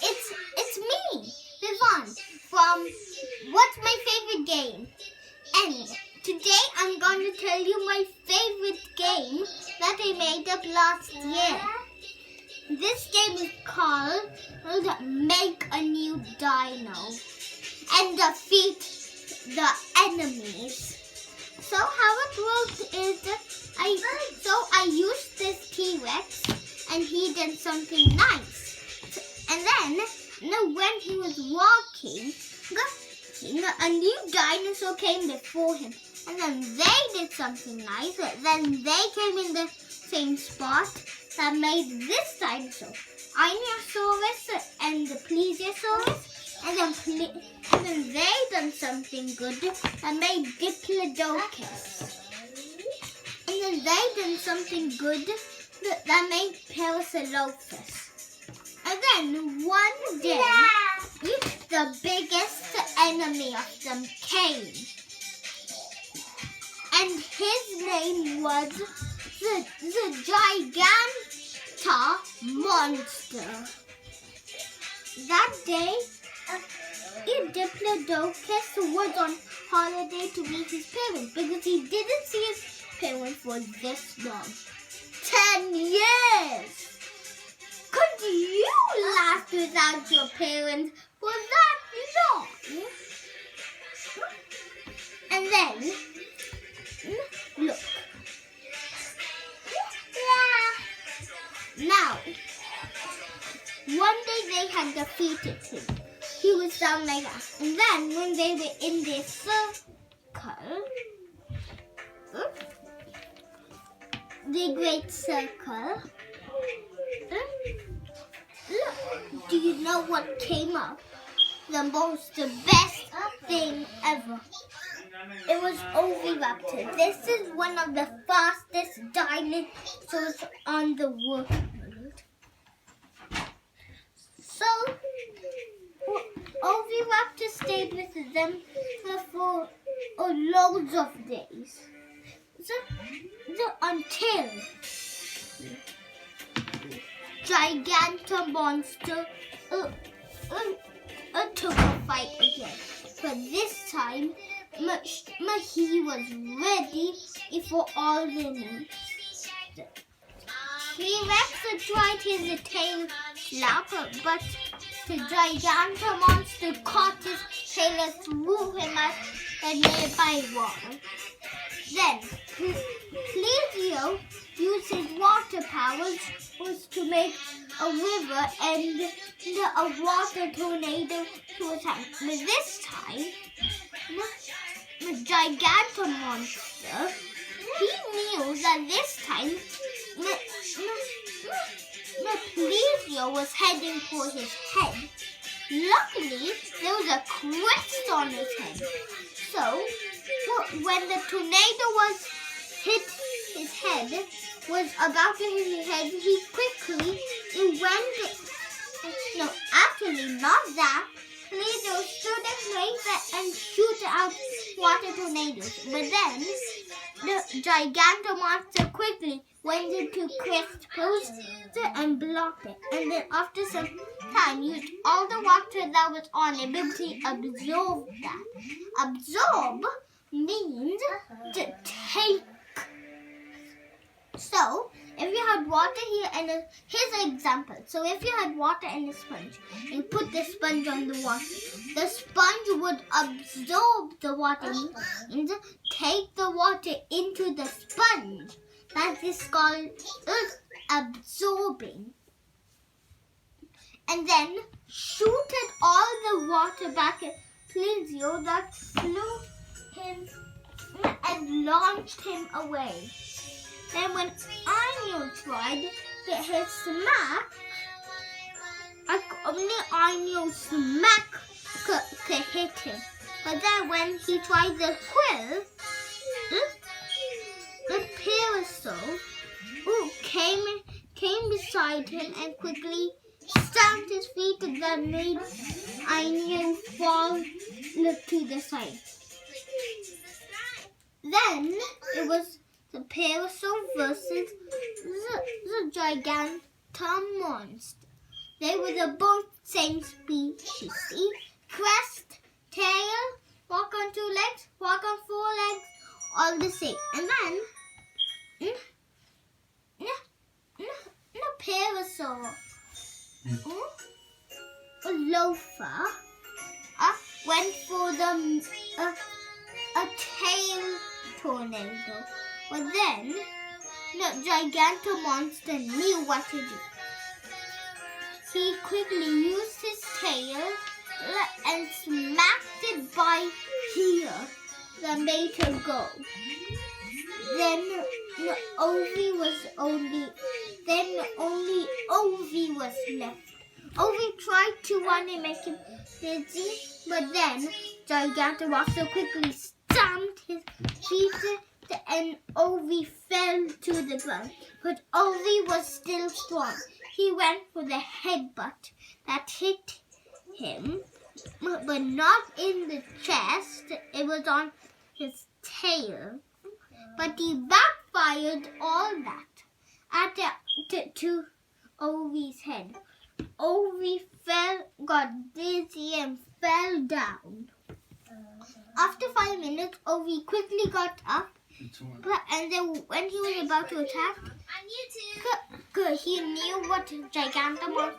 it's me, Vivon, from What's My Favorite Game? And today I'm going to tell you my favorite game that I made up last year. This game is called Make a New Dino and Defeat the Enemies. So how it works is I used this T-Rex and he did something nice. And then when he was walking, a new dinosaur came before him. And then they did something nice. Then they came in the same spot that made this dinosaur. Dinosaurus and the Plesiosaurus. And then they done something good that made Diplodocus. And then they done something good that made Parasaurolophus. And then one day, the biggest enemy of them came. And his name was the Giganta Monster. That day, Diplodocus was on holiday to meet his parents because he didn't see his parents for this long. 10 years! Could you last without your parents for that long? And then, look. Now, one day they had defeated him. He was down like that. And then when they were in this circle, the great circle, look, do you know what came up? The best thing ever. It was Oviraptor. This is one of the fastest dinosaurs on the world. So, Oviraptor stayed with them for loads of days. Until Gigantomonster took a fight again. But this time, he was ready for all the needs. T-Rex tried his tail slap, but the Gigantomonster caught his tail and threw him at the nearby wall. Then, Plesio used his water powers to make a river and a water tornado to attack. But this time, the Gigantomonster, he knew that this time Plesio was heading for his head. Luckily, there was a crest on his head. So, when the tornado hit his head, was about to hit his head, he quickly went. No, actually, not that. Plesio stood in place and shoot out water tornadoes. But then, the Gigantomonster quickly went into Crest's post and blocked it. And then after some time, used all the water that was on it because he absorbed that. Absorb means to take. So, if you had water here and here's an example. So if you had water and a sponge, you put the sponge on the water. The sponge would absorb the water and take the water into the sponge. That is called absorbing. And then shooted all the water back at Plesio that flew him and launched him away. Then when Aino tried to hit Smack, only Aino Smack could hit him. But then when he tried the quill, the Parasaur came beside him and quickly stamped his feet that made Aino fall to the side. Then it was the Parasaur versus the Gigantomonster. they were the both same species. See? Crest, tail, walk on 2 legs, walk on 4 legs, all the same. And then, parasaur, a loafer, went for a tail tornado. But then, the Gigantomonster knew what to do. He quickly used his tail and smacked it by here. That made her go. Then only Ovi was left. Ovi tried to run and make him dizzy, but then Gigantomonster quickly stamped his feet and Ovi fell to the ground. But Ovi was still strong. He went for the headbutt that hit him, but not in the chest. It was on his tail. But he backfired all that to Ovi's head. Ovi got dizzy and fell down. After 5 minutes, Ovi quickly got up. And then when he was about to attack, he knew what Gigantomonster was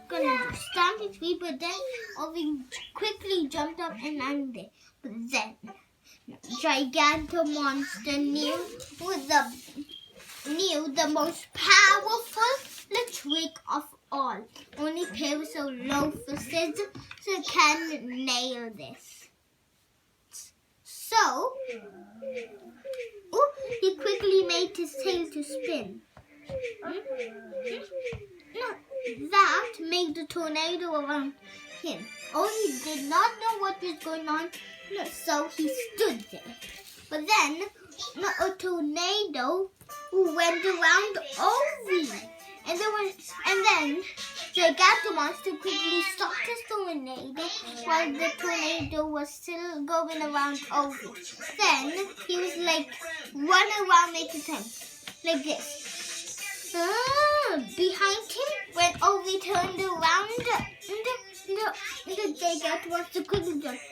going to do. Stamp his feet, but then Ovi quickly jumped up and landed. But then Gigantomonster knew the most powerful trick of all. Only Parasaur Lophus can nail this. So, he quickly made his tail to spin. That made the tornado around him. He did not know what was going on, so he stood there. But then, a tornado went around Ovi. And then Gigantomonster quickly stopped his tornado while the tornado was still going around Ovi. Then he was run around making time like this. Behind him, when Ovi turned around, the Gigantomonster quickly jumped.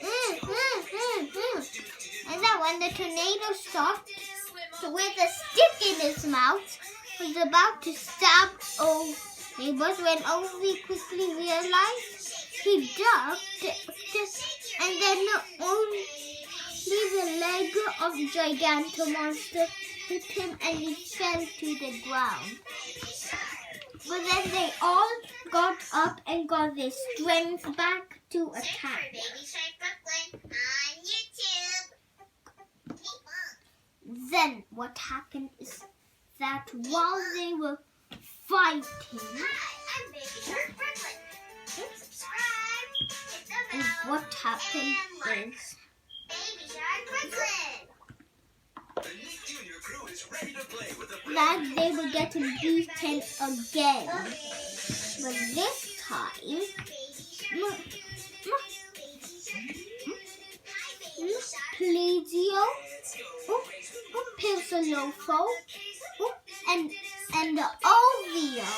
And then when the tornado stopped, with a stick in his mouth, was about to stab Ovi, but when Ovi quickly realized, he ducked, and then only the leg of Gigantomonster hit him and he fell to the ground. But then they all got up and got their strength back to attack. Then what happened is that while they were fighting, what happened is that they were getting beaten again. But this time, Plesio, Pilsolofo, and the Ovio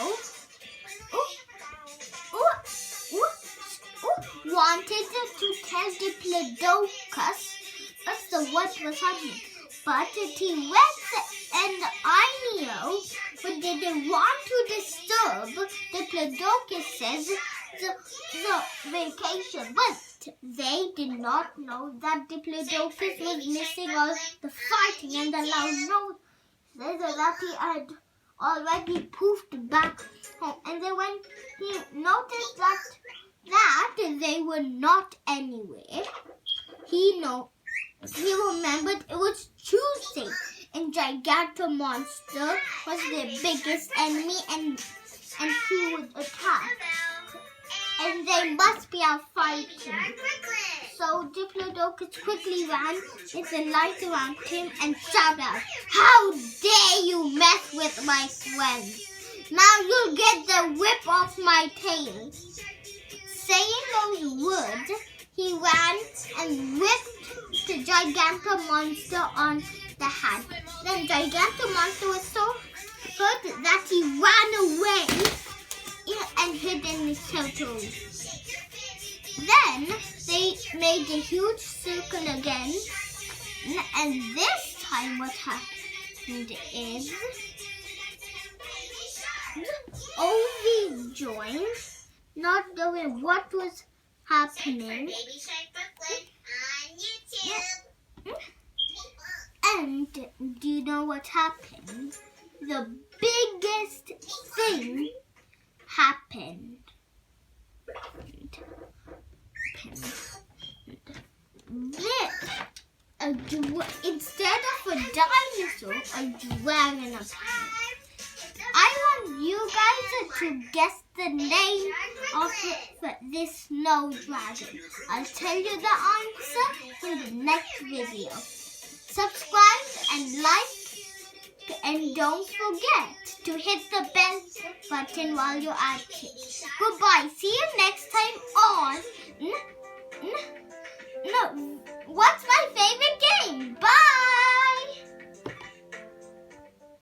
wanted to tell Diplodocus what was happening. But T-Rex and Inio didn't want to disturb Diplodocus's the vacation. But they did not know that Diplodocus was missing all the fighting and the loud noise that he had already poofed back home. And then when he noticed that they were not anywhere, he remembered it was Tuesday and Gigantomonster was their biggest enemy and he would attack. And they must be out fighting. So Diplodocus quickly ran with the light around him and shouted out, "How dare you mess with my friends? Now you'll get the whip off my tail." Saying those words, he ran and whipped the Gigantomonster on the head. Then Gigantomonster was so hurt that he ran away and hid in turtles. Then they made a huge circle again, and this time what happened is Ovi joined, not knowing what was happening. And do you know what happened? The biggest thing happened. Instead of a dinosaur, a dragon appeared. I want you guys to guess the name of this snow dragon. I'll tell you the answer in the next video. Subscribe and like, and don't forget to hit the bell button while you're at it. Goodbye. See you next time on... What's my favorite